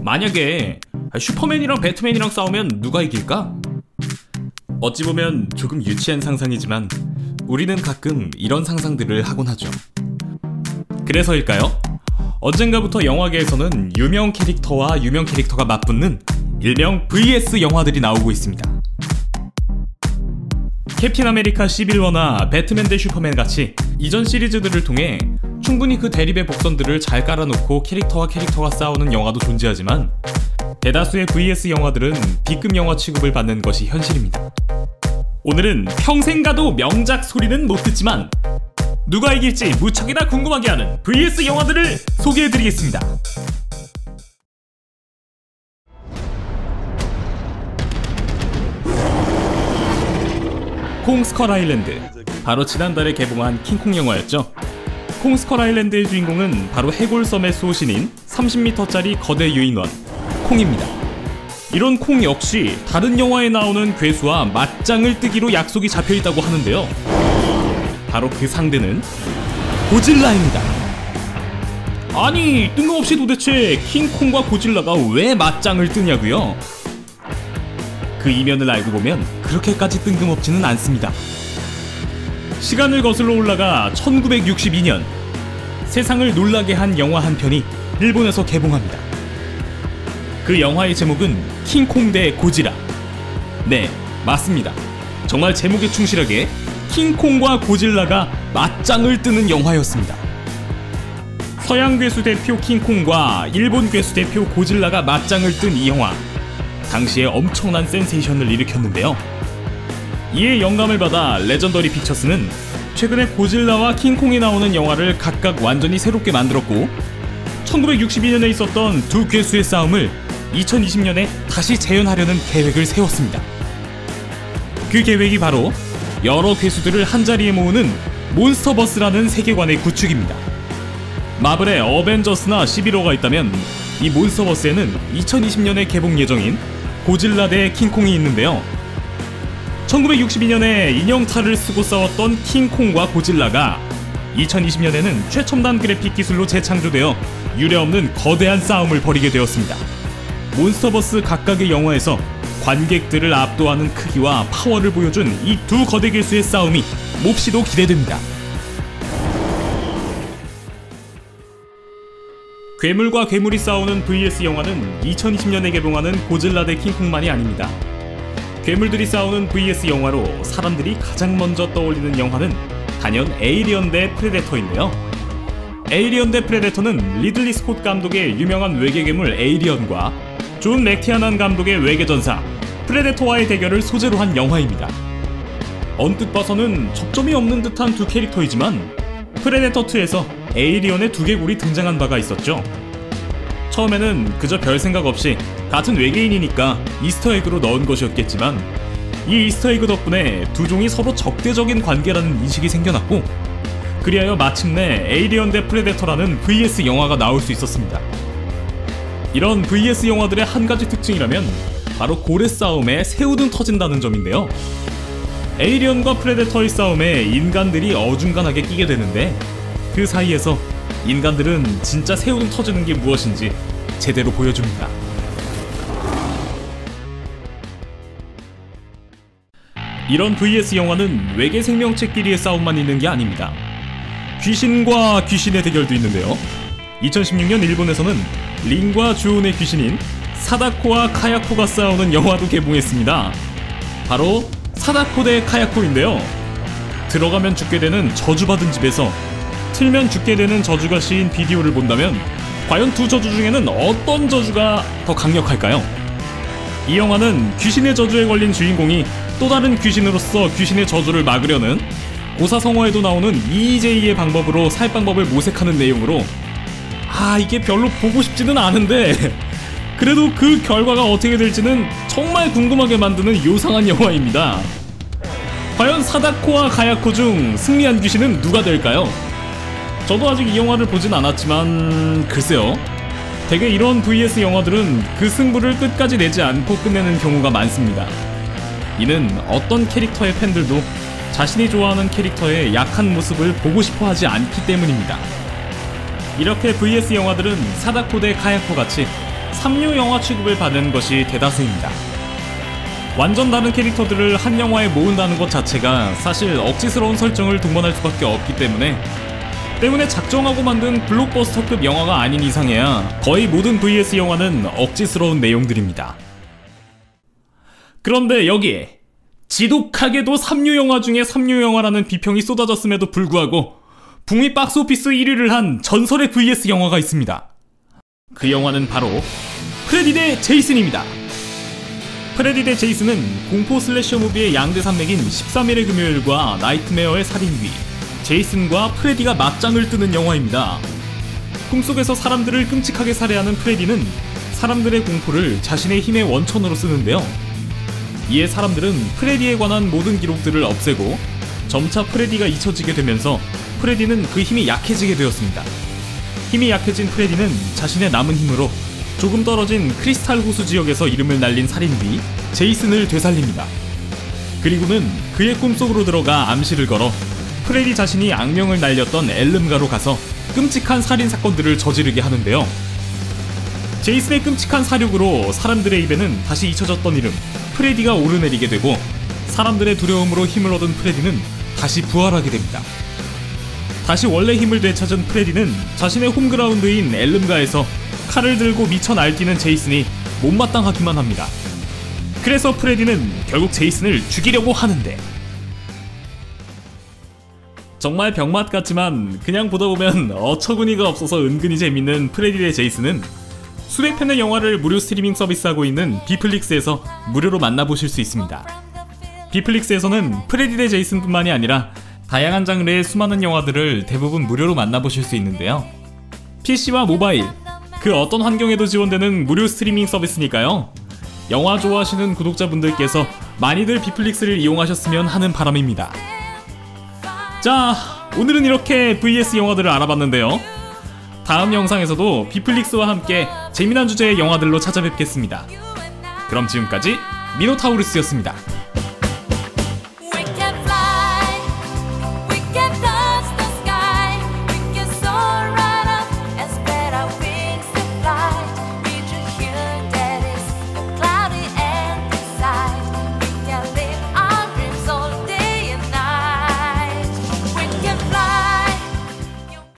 만약에 슈퍼맨이랑 배트맨이랑 싸우면 누가 이길까? 어찌 보면 조금 유치한 상상이지만 우리는 가끔 이런 상상들을 하곤 하죠. 그래서일까요? 언젠가부터 영화계에서는 유명 캐릭터와 유명 캐릭터가 맞붙는 일명 VS 영화들이 나오고 있습니다. 캡틴 아메리카 시빌워나 배트맨 대 슈퍼맨 같이 이전 시리즈들을 통해 충분히 그 대립의 복선들을 잘 깔아놓고 캐릭터와 캐릭터가 싸우는 영화도 존재하지만 대다수의 VS 영화들은 B급 영화 취급을 받는 것이 현실입니다. 오늘은 평생 가도 명작 소리는 못 듣지만 누가 이길지 무척이나 궁금하게 하는 VS 영화들을 소개해드리겠습니다. 콩 스컬 아일랜드, 바로 지난달에 개봉한 킹콩 영화였죠. 콩 스컬 아일랜드의 주인공은 바로 해골섬의 수호신인 30m짜리 거대 유인원 콩입니다. 이런 콩 역시 다른 영화에 나오는 괴수와 맞짱을 뜨기로 약속이 잡혀있다고 하는데요, 바로 그 상대는 고질라입니다. 아니, 뜬금없이 도대체 킹콩과 고질라가 왜 맞짱을 뜨냐고요? 그 이면을 알고 보면 그렇게까지 뜬금없지는 않습니다. 시간을 거슬러 올라가 1962년, 세상을 놀라게 한 영화 한 편이 일본에서 개봉합니다. 그 영화의 제목은 킹콩 대 고지라. 네, 맞습니다. 정말 제목에 충실하게 킹콩과 고질라가 맞짱을 뜨는 영화였습니다. 서양 괴수 대표 킹콩과 일본 괴수 대표 고질라가 맞짱을 뜬 이 영화, 당시에 엄청난 센세이션을 일으켰는데요. 이에 영감을 받아 레전더리 픽처스는 최근에 고질라와 킹콩이 나오는 영화를 각각 완전히 새롭게 만들었고, 1962년에 있었던 두 괴수의 싸움을 2020년에 다시 재현하려는 계획을 세웠습니다. 그 계획이 바로 여러 괴수들을 한자리에 모으는 몬스터버스라는 세계관의 구축입니다. 마블의 어벤져스나 11호가 있다면 이 몬스터버스에는 2020년에 개봉 예정인 고질라 대 킹콩이 있는데요, 1962년에 인형탈을 쓰고 싸웠던 킹콩과 고질라가 2020년에는 최첨단 그래픽 기술로 재창조되어 유례없는 거대한 싸움을 벌이게 되었습니다. 몬스터버스 각각의 영화에서 관객들을 압도하는 크기와 파워를 보여준 이 두 거대 괴수의 싸움이 몹시도 기대됩니다. 괴물과 괴물이 싸우는 VS 영화는 2020년에 개봉하는 고질라 대 킹콩만이 아닙니다. 괴물들이 싸우는 VS 영화로 사람들이 가장 먼저 떠올리는 영화는 단연 에이리언 대 프레데터인데요. 에이리언 대 프레데터는 리들리 스콧 감독의 유명한 외계 괴물 에이리언과 존 맥티아난 감독의 외계 전사 프레데터와의 대결을 소재로 한 영화입니다. 언뜻 봐서는 접점이 없는 듯한 두 캐릭터이지만 프레데터2에서 에이리언의 두개골이 등장한 바가 있었죠. 처음에는 그저 별 생각 없이 같은 외계인이니까 이스터에그로 넣은 것이었겠지만, 이 이스터에그 덕분에 두 종이 서로 적대적인 관계라는 인식이 생겨났고, 그리하여 마침내 에이리언 대 프레데터라는 VS 영화가 나올 수 있었습니다. 이런 VS 영화들의 한 가지 특징이라면 바로 고래 싸움에 새우등 터진다는 점인데요. 에이리언과 프레데터의 싸움에 인간들이 어중간하게 끼게 되는데, 그 사이에서 인간들은 진짜 새우등 터지는 게 무엇인지 제대로 보여줍니다. 이런 VS 영화는 외계 생명체끼리의 싸움만 있는 게 아닙니다. 귀신과 귀신의 대결도 있는데요, 2016년 일본에서는 린과 주온의 귀신인 사다코와 카야코가 싸우는 영화도 개봉했습니다. 바로 사다코 대 카야코인데요, 들어가면 죽게 되는 저주받은 집에서 틀면 죽게 되는 저주가 씌인 비디오를 본다면 과연 두 저주 중에는 어떤 저주가 더 강력할까요? 이 영화는 귀신의 저주에 걸린 주인공이 또 다른 귀신으로서 귀신의 저주를 막으려는 고사성어에도 나오는 EJ의 방법으로 살 방법을 모색하는 내용으로, 이게 별로 보고 싶지는 않은데 그래도 그 결과가 어떻게 될지는 정말 궁금하게 만드는 요상한 영화입니다. 과연 사다코와 가야코 중 승리한 귀신은 누가 될까요? 저도 아직 이 영화를 보진 않았지만 글쎄요, 대개 이런 VS 영화들은 그 승부를 끝까지 내지 않고 끝내는 경우가 많습니다. 이는 어떤 캐릭터의 팬들도 자신이 좋아하는 캐릭터의 약한 모습을 보고 싶어 하지 않기 때문입니다. 이렇게 VS 영화들은 사다코 대 카야코 같이 삼류 영화 취급을 받는 것이 대다수입니다. 완전 다른 캐릭터들을 한 영화에 모은다는 것 자체가 사실 억지스러운 설정을 동반할 수밖에 없기 때문에 작정하고 만든 블록버스터급 영화가 아닌 이상해야 거의 모든 VS 영화는 억지스러운 내용들입니다. 그런데 여기에 지독하게도 삼류 영화 중에 삼류 영화라는 비평이 쏟아졌음에도 불구하고 북미 박스오피스 1위를 한 전설의 VS 영화가 있습니다. 그 영화는 바로 프레디 대 제이슨입니다. 프레디 대 제이슨은 공포 슬래셔 무비의 양대 산맥인 13일의 금요일과 나이트메어의 살인귀, 제이슨과 프레디가 맞짱을 뜨는 영화입니다. 꿈속에서 사람들을 끔찍하게 살해하는 프레디는 사람들의 공포를 자신의 힘의 원천으로 쓰는데요. 이에 사람들은 프레디에 관한 모든 기록들을 없애고 점차 프레디가 잊혀지게 되면서 프레디는 그 힘이 약해지게 되었습니다. 힘이 약해진 프레디는 자신의 남은 힘으로 조금 떨어진 크리스탈 호수 지역에서 이름을 날린 살인귀 제이슨을 되살립니다. 그리고는 그의 꿈속으로 들어가 암시를 걸어 프레디 자신이 악명을 날렸던 엘름가로 가서 끔찍한 살인사건들을 저지르게 하는데요. 제이슨의 끔찍한 사륙으로 사람들의 입에는 다시 잊혀졌던 이름 프레디가 오르내리게 되고 사람들의 두려움으로 힘을 얻은 프레디는 다시 부활하게 됩니다. 다시 원래 힘을 되찾은 프레디는 자신의 홈그라운드인 엘름가에서 칼을 들고 미쳐 날뛰는 제이슨이 못마땅하기만 합니다. 그래서 프레디는 결국 제이슨을 죽이려고 하는데, 정말 병맛 같지만 그냥 보다 보면 어처구니가 없어서 은근히 재밌는 프레디 대 제이슨은 수백 편의 영화를 무료 스트리밍 서비스하고 있는 비플릭스에서 무료로 만나보실 수 있습니다. 비플릭스에서는 프레디 대 제이슨뿐만이 아니라 다양한 장르의 수많은 영화들을 대부분 무료로 만나보실 수 있는데요. PC와 모바일, 그 어떤 환경에도 지원되는 무료 스트리밍 서비스니까요. 영화 좋아하시는 구독자분들께서 많이들 비플릭스를 이용하셨으면 하는 바람입니다. 자, 오늘은 이렇게 VS 영화들을 알아봤는데요. 다음 영상에서도 비플릭스와 함께 재미난 주제의 영화들로 찾아뵙겠습니다. 그럼 지금까지 미노타우루스였습니다.